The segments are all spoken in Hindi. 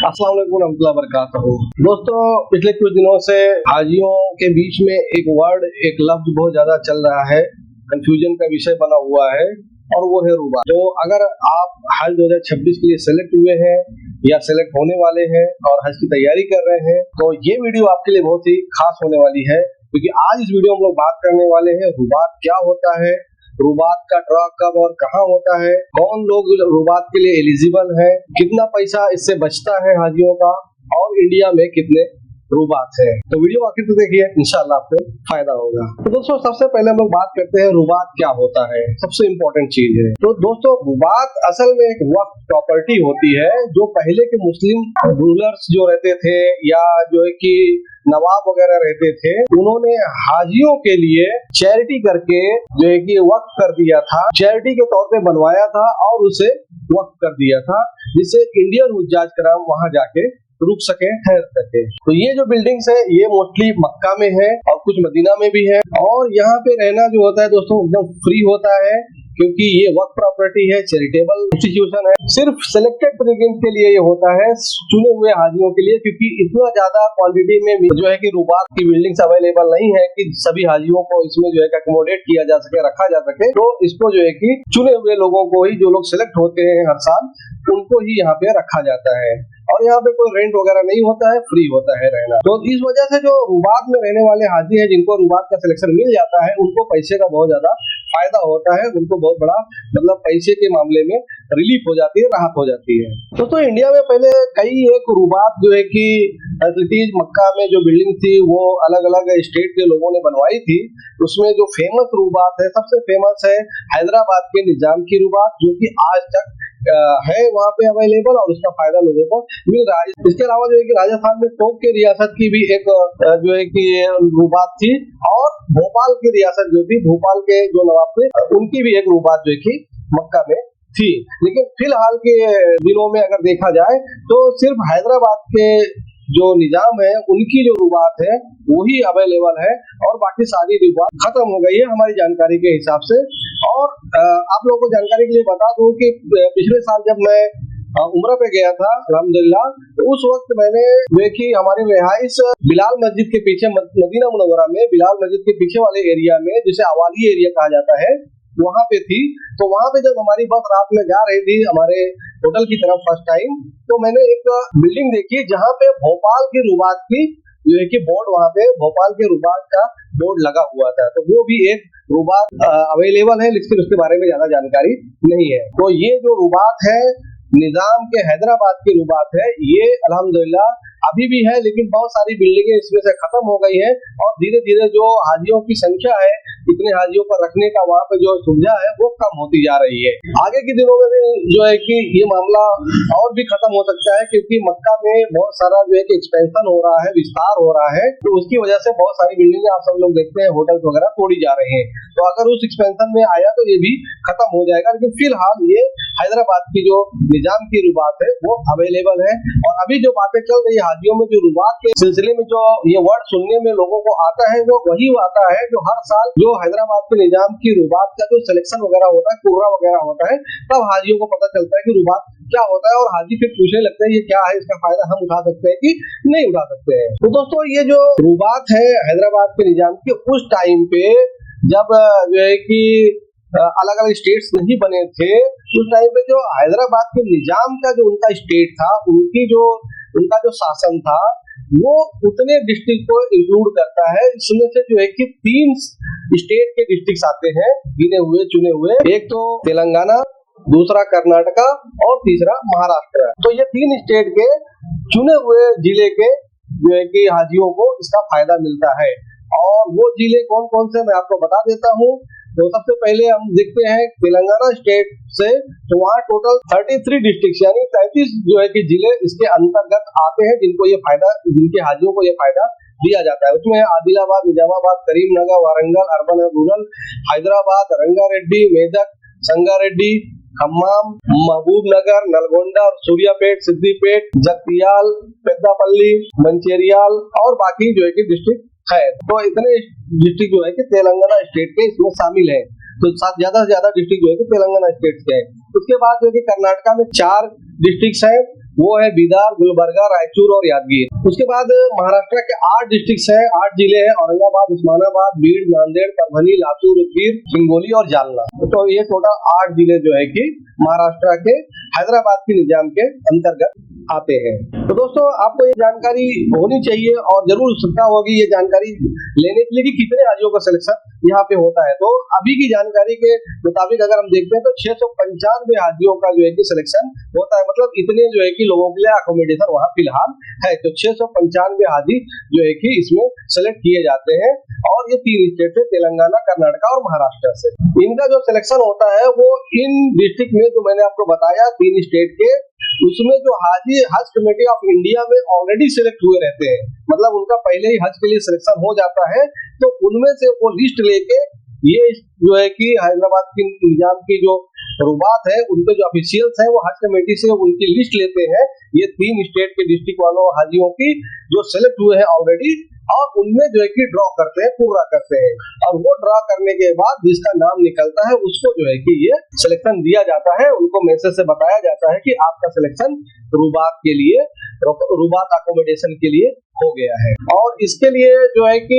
अस्सलाम वालेकुम रहमतुल्लाहि व बरकातहू। दोस्तों, पिछले कुछ दिनों से हाजियों के बीच में एक वर्ड, एक लफ्ज बहुत ज्यादा चल रहा है, कंफ्यूजन का विषय बना हुआ है, और वो है रुबात। तो अगर आप हज 2026 के लिए सेलेक्ट हुए हैं या सेलेक्ट होने वाले हैं और हज की तैयारी कर रहे हैं, तो ये वीडियो आपके लिए बहुत ही खास होने वाली है, क्योंकि आज इस वीडियो में हम लोग बात करने वाले हैं रुबात क्या होता है, रुबात का ड्रा कब और कहाँ होता है, कौन लोग रुबात के लिए एलिजिबल है, कितना पैसा इससे बचता है हाजियों का, और इंडिया में कितने रुबात है। तो वीडियो आखिर तक देखिए, इंशाल्लाह आपको फायदा होगा। तो दोस्तों, सबसे पहले हम लोग बात करते हैं रुबात क्या होता है। सबसे इम्पोर्टेंट चीज है, तो दोस्तों रुबात असल में एक वक्फ प्रॉपर्टी होती है जो पहले के मुस्लिम रूलर्स जो रहते थे या जो है कि नवाब वगैरह रहते थे, उन्होंने हाजियों के लिए चैरिटी करके जो है कि वक्फ कर दिया था, चैरिटी के तौर पे बनवाया था और उसे वक्फ कर दिया था, जिससे इंडियन हुज्जाज कराम वहां जाके रुक सके, ठहर सके। तो ये जो बिल्डिंग्स है ये मोस्टली मक्का में है और कुछ मदीना में भी है, और यहाँ पे रहना जो होता है दोस्तों एकदम फ्री होता है, क्योंकि ये वर्क प्रॉपर्टी है, चैरिटेबल इंस्टीट्यूशन है। सिर्फ सिलेक्टेड पिलग्रिम्स के लिए ये होता है, चुने हुए हाजियों के लिए, क्योंकि इतना ज्यादा क्वांटिटी में जो है कि रुबात की बिल्डिंग्स अवेलेबल नहीं है कि सभी हाजियों को इसमें जो है अकोमोडेट किया जा सके, रखा जा सके। तो इसको जो है कि चुने हुए लोगों को ही, जो लोग सिलेक्ट होते हैं हर साल, उनको ही यहाँ पे रखा जाता है, और यहाँ पे कोई रेंट वगैरह नहीं होता है, फ्री होता है रहना। तो इस वजह से जो रुबात में रहने वाले हाजी हैं, जिनको रुबात का सिलेक्शन मिल जाता है, उनको पैसे का बहुत ज्यादा फायदा होता है, उनको बहुत बड़ा मतलब पैसे के मामले में रिलीफ हो जाती है, राहत हो जाती है। दोस्तों, इंडिया में पहले कई एक रुबात जो है कि फैसिलिटीज मक्का में जो बिल्डिंग थी वो अलग अलग स्टेट के लोगों ने बनवाई थी। उसमें जो फेमस रुबात है, सबसे फेमस है हैदराबाद के निजाम की रुबात, जो कि आज तक है वहाँ पे अवेलेबल और उसका फायदा लोगों को मिल रहा है। इसके अलावा जो है कि राजस्थान में टोंक के रियासत की भी एक जो है कि रुबात थी, और भोपाल की रियासत जो थी, भोपाल के जो नवाब थे, उनकी भी एक रुबात जो है कि मक्का में थी। लेकिन फिलहाल के दिनों में अगर देखा जाए तो सिर्फ हैदराबाद के जो निजाम है उनकी जो रुबात है वही अवेलेबल है, और बाकी सारी रुबात खत्म हो गई है हमारी जानकारी के हिसाब से। और आप लोगों को जानकारी के लिए बता दूं कि पिछले साल जब मैं उम्रा पे गया था अल्हम्दुलिल्लाह, तो उस वक्त मैंने देखी हमारी रिहाइश बिलाल मस्जिद के पीछे, मदीना मुनव्वरा में बिलाल मस्जिद के पीछे वाले एरिया में, जिसे अवाली एरिया कहा जाता है, वहाँ पे थी। तो वहाँ पे जब हमारी बस रात में जा रही थी हमारे होटल की तरफ फर्स्ट टाइम, तो मैंने एक बिल्डिंग देखी जहाँ पे भोपाल की रुबात की जो है कि बोर्ड, वहाँ पे भोपाल के रुबात का बोर्ड लगा हुआ था। तो वो भी एक रुबात अवेलेबल है, लेकिन उसके बारे में ज्यादा जानकारी नहीं है। तो ये जो रुबात है निजाम के हैदराबाद की रुबात है, ये अल्हम्दुलिल्लाह अभी भी है, लेकिन बहुत सारी बिल्डिंगें इसमें से खत्म हो गई है, और धीरे धीरे जो हाजियों की संख्या है, इतने हाजियों पर रखने का वहाँ पे जो सुविधा है वो कम होती जा रही है। आगे के दिनों में भी जो है कि ये मामला और भी खत्म हो सकता है, क्योंकि मक्का में बहुत सारा जो है कि एक्सपेंशन हो रहा है, विस्तार हो रहा है, तो उसकी वजह से बहुत सारी बिल्डिंगें आप सब लोग देखते हैं होटल वगैरह तोड़ी जा रही है। तो अगर उस एक्सपेंशन में आया तो ये भी खत्म हो जाएगा, लेकिन फिलहाल ये हैदराबाद की जो निजाम की रुबात है वो अवेलेबल है। और अभी जो बातें चल रही है हाजियों में, जो रुबात के सिलसिले में जो ये वर्ड सुनने में लोगों को आता है, वो वही आता है जो हर साल जो हैदराबाद के निजाम की रुबात का जो सिलेक्शन वगैरह होता है, कुर्रा वगैरह होता है, तब हाजियों को पता चलता है कि रुबात क्या होता है, और हाजी फिर पूछने लगते हैं ये क्या है, इसका फायदा हम उठा सकते हैं कि नहीं उठा सकते हैं। तो दोस्तों, ये जो रुबात है हैदराबाद के निजाम की, उस टाइम पे जब जो है कि अलग अलग स्टेट्स नहीं बने थे, उस टाइम पे जो हैदराबाद के निजाम का जो उनका स्टेट था, उनका जो शासन था, वो उतने डिस्ट्रिक्ट को इंक्लूड करता है। इसमें से जो है कि 3 स्टेट के डिस्ट्रिक्ट आते हैं गिने हुए, चुने हुए, एक तो तेलंगाना, दूसरा कर्नाटका और तीसरा महाराष्ट्र। तो ये 3 स्टेट के चुने हुए जिले के जो है कि हाजियों को इसका फायदा मिलता है। और वो जिले कौन कौन से मैं आपको बता देता हूँ। तो सबसे पहले हम देखते हैं तेलंगाना स्टेट से, तो वहाँ टोटल 33 डिस्ट्रिक्ट यानी 33 जो है कि जिले इसके अंतर्गत आते हैं, जिनको ये फायदा, जिनके हाजियों को ये फायदा दिया जाता है। उसमें आदिलाबाद, निजामाबाद, करीमनगर, वारंगल, अर्बन और रूरल, हैदराबाद, रंगारेड्डी, मेदक, संगारेड्डी, खम्माम, महबूबनगर, नलगोंडा, सूर्यापेट, सिद्दीपेट, जगतियाल, पेद्दापल्ली, मंचेरियाल और बाकी जो है कि डिस्ट्रिक्ट है। तो इतने डिस्ट्रिक्ट जो है कि तेलंगाना स्टेट के इसमें शामिल है। तो ज्यादा से ज्यादा डिस्ट्रिक्ट जो है कि तेलंगाना स्टेट के हैं। उसके बाद जो है कि कर्नाटका में 4 डिस्ट्रिक्ट हैं, वो है बीदर, गुलबर्गा, रायचूर और यादगीर। उसके बाद महाराष्ट्र के 8 डिस्ट्रिक्ट हैं, 8 जिले हैं, औरंगाबाद, उस्मानाबाद, बीड़, नांदेड़, परभनी, लातूर, उदगीर, हिंगोली और जालना। तो ये टोटल 8 जिले जो है कि महाराष्ट्र के हैदराबाद के निजाम के अंतर्गत आते हैं। तो दोस्तों आपको ये जानकारी होनी चाहिए और जरूर उत्सुकता होगी ये जानकारी लेने के लिए कि कितने हाजियों का सिलेक्शन यहाँ पे होता है। तो अभी की जानकारी के मुताबिक अगर हम देखते हैं तो 695 हाजियों का जो है कि सिलेक्शन होता है, मतलब इतने जो है कि लोगों के लिए अकोमोडेशन वहाँ फिलहाल है। तो 695 हाजी जो है कि इसमें सेलेक्ट किए जाते हैं और ये 3 स्टेट से, तेलंगाना, कर्नाटका और महाराष्ट्र से। इनका जो सिलेक्शन होता है वो इन डिस्ट्रिक्ट में जो मैंने आपको बताया 3 स्टेट के, उसमें जो हाजी हज कमेटी ऑफ इंडिया में ऑलरेडी सिलेक्ट हुए रहते हैं, मतलब उनका पहले ही हज के लिए सिलेक्शन हो जाता है। तो उनमें से वो लिस्ट लेके ये जो है कि हैदराबाद की निजाम की जो रुबात है उनके जो ऑफिशियल्स हैं वो हज कमेटी से उनकी लिस्ट लेते हैं, ये 3 स्टेट के डिस्ट्रिक्ट वालों हाजियों की जो सिलेक्ट हुए हैं ऑलरेडी, और उनमें जो है कि ड्रॉ करते हैं, पूरा करते हैं, और वो ड्रॉ करने के बाद जिसका नाम निकलता है उसको जो है कि ये सिलेक्शन दिया जाता है। उनको मैसेज से बताया जाता है कि आपका सिलेक्शन रुबात के लिए, रुबात अकोमोडेशन के लिए हो गया है। और इसके लिए जो है कि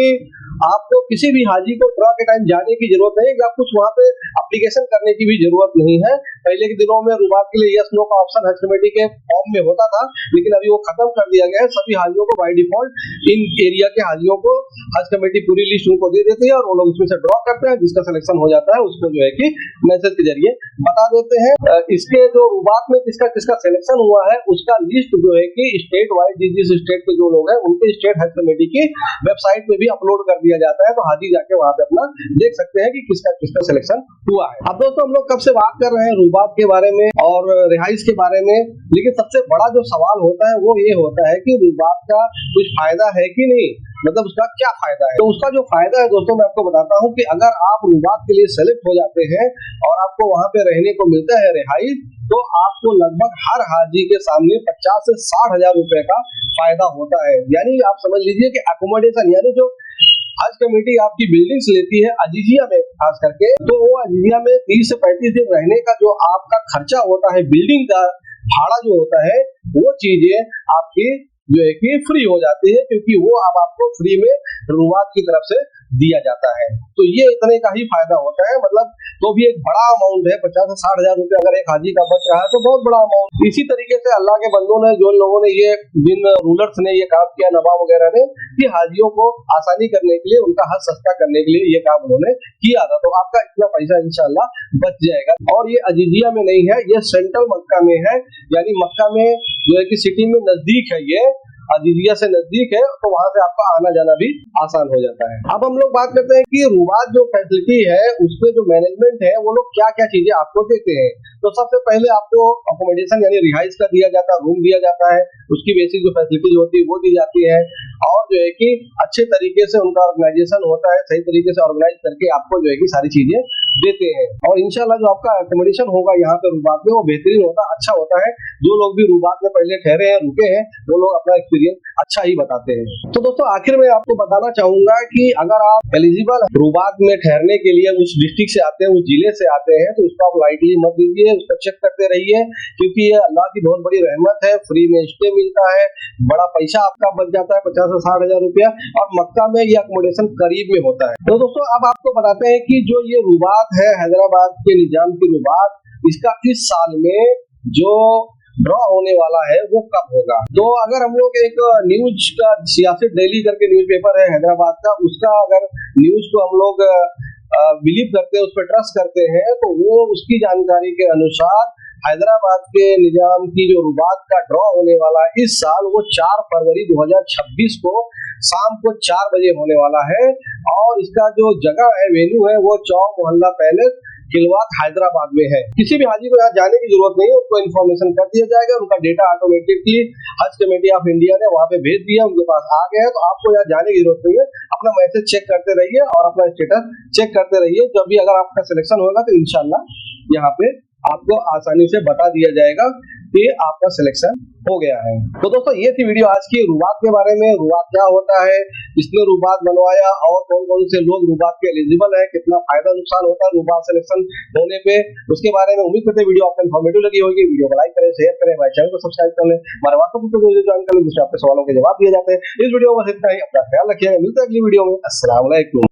आपको किसी भी हाजी को ड्रॉ के टाइम जाने की जरूरत नहीं, या कुछ वहाँ पे एप्लीकेशन करने की भी जरूरत नहीं है। पहले के दिनों में रुबात के लिए यस नो का ऑप्शन हज कमेटी के फॉर्म में होता था, लेकिन अभी वो खत्म कर दिया गया है। सभी हाजियों को बाय डिफॉल्ट इन एरिया के हाजियों को हज कमेटी पूरी लिस्ट उनको दे देती है और वो लोग उसमें से ड्रॉ करते हैं, जिसका सिलेक्शन हो जाता है उसको जो है कि मैसेज के जरिए बता देते हैं। इसके जो रुबात में किसका किसका सिलेक्शन हुआ है उसका लिस्ट जो है कि स्टेट वाइज जिस स्टेट के जो लोग हैं उनके स्टेट हज कमेटी की वेबसाइट पे भी अपलोड कर दिया जाता है, तो हाजी जाके वहां पे अपना देख सकते हैं कि किसका किसका सिलेक्शन हुआ है। अब दोस्तों हम लोग कब से बात कर रहे हैं रुबात के बारे में और रिहाइश के बारे में, लेकिन सबसे बड़ा जो सवाल होता है वो ये होता है कि रुबात का कुछ फायदा है कि नहीं, मतलब उसका क्या फायदा है। तो उसका जो फायदा है दोस्तों मैं आपको बताता हूँ कि अगर आप रुबात के लिए सेलेक्ट हो जाते हैं और आपको वहां पे रहने को मिलता है रिहाइश, तो आपको लगभग हर हाजी के सामने 50 से 60 हजार रुपए का फायदा होता है। यानी आप समझ लीजिए कि अकोमोडेशन, यानी जो हज कमेटी आपकी बिल्डिंग्स लेती है अजीजिया में खास करके, तो वो अजीजिया में 30 से 35 दिन रहने का जो आपका खर्चा होता है, बिल्डिंग का भाड़ा जो होता है, वो चीजें आपकी जो है कि फ्री हो जाती है, क्योंकि वो अब आपको फ्री में रुबात की तरफ से दिया जाता है। तो ये इतने का ही फायदा होता है, मतलब तो भी एक बड़ा अमाउंट है। 50 से 60 हजार रुपए अगर एक हाजी का बच रहा है तो बहुत बड़ा अमाउंट। इसी तरीके से अल्लाह के बंदों ने, जो लोगों ने ये, जिन रूलर्स ने ये काम किया, नवाब वगैरह ने, कि हाजियों को आसानी करने के लिए, उनका हज सस्ता करने के लिए ये काम उन्होंने किया था। तो आपका इतना पैसा इंशाल्लाह बच जाएगा। और ये अजीजिया में नहीं है, ये सेंट्रल मक्का में है, यानी मक्का में जो है कि सिटी में नजदीक है, ये अजीजिया से नजदीक है, तो वहां से आपका आना जाना भी आसान हो जाता है। अब हम लोग बात करते हैं कि रुबात जो फैसिलिटी है उसमें जो मैनेजमेंट है वो लोग क्या क्या चीजें आपको देते हैं। तो सबसे पहले आपको अकोमोडेशन यानी रिहाइश का दिया जाता है, रूम दिया जाता है, उसकी बेसिक जो फैसिलिटीज होती है वो दी जाती है, और जो है कि अच्छे तरीके से उनका ऑर्गेनाइजेशन होता है, सही तरीके से ऑर्गेनाइज करके आपको जो है कि सारी चीजें देते हैं। और इंशाल्लाह जो आपका अकोमोडेशन होगा यहाँ पे रुबात में वो बेहतरीन होता, अच्छा होता है। जो लोग भी रुबात में पहले ठहरे हैं, रुके हैं, वो लोग अपना एक्सपीरियंस अच्छा ही बताते हैं। तो दोस्तों आखिर में आपको बताना चाहूंगा कि अगर आप एलिजिबल रुबात में ठहरने के लिए उस डिस्ट्रिक्ट से आते हैं, उस जिले से आते हैं, तो उसको आप लाइटली मत दीजिए, उसको चेक करते रहिए, क्योंकि ये अल्लाह की बहुत बड़ी रहमत है। फ्री में स्टे मिलता है, बड़ा पैसा आपका बच जाता है, 50 से 60 हजार रुपया, और मक्का में ये अकोमोडेशन करीब में होता है। तो दोस्तों अब आपको बताते हैं कि जो ये रुबात है, हैदराबाद के निजाम की रुबात, इसका इस साल में जो ड्रॉ होने वाला है वो कब होगा। तो अगर हम लोग एक न्यूज का, सियासत डेली करके न्यूज़पेपर है हैदराबाद का, उसका अगर न्यूज को हम लोग बिलीव करते हैं, उस पर ट्रस्ट करते हैं, तो वो उसकी जानकारी के अनुसार हैदराबाद के निजाम की जो रुबात का ड्रॉ होने वाला है इस साल, वो 4 फरवरी 2026 को शाम को 4 बजे होने वाला है। और इसका जो जगह है, वेन्यू है, वो चौक मोहल्ला पैलेस, खिलवात, हैदराबाद में है। किसी भी हाजी को यहाँ जाने की जरूरत नहीं है, उनको इन्फॉर्मेशन कर दिया जाएगा, उनका डेटा ऑटोमेटिकली हज कमेटी ऑफ इंडिया ने वहाँ पे भेज दिया, उनके पास आ गया है, तो आपको यहाँ जाने की जरूरत नहीं है। अपना मैसेज चेक करते रहिए और अपना स्टेटस चेक करते रहिए। जब भी अगर आपका सिलेक्शन होगा तो इंशाल्लाह यहाँ पे आपको आसानी से बता दिया जाएगा कि आपका सिलेक्शन हो गया है। तो दोस्तों ये थी वीडियो आज की रुबात के बारे में। रुबात क्या होता है, किसने रुबात बनवाया और कौन कौन से लोग रुबात के एलिजिबल है, कितना फायदा नुकसान होता है रुबात सिलेक्शन होने पे, उसके बारे में उम्मीद करते वीडियो आपको इन्फॉर्मेटिव लगी होगी। वीडियो को लाइक करें, शेयर करें, हमारे चैनल को सब्सक्राइब कर लें, हमारे व्हाट्सएप ग्रुप को ज्वाइन कर लें, जिसमें आपके सवालों के जवाब दिए जाते हैं। इस वीडियो में बस इतना ही। अपना ख्याल रखिएगा, मिलते हैं अगली वीडियो में। अस्सलाम वालेकुम।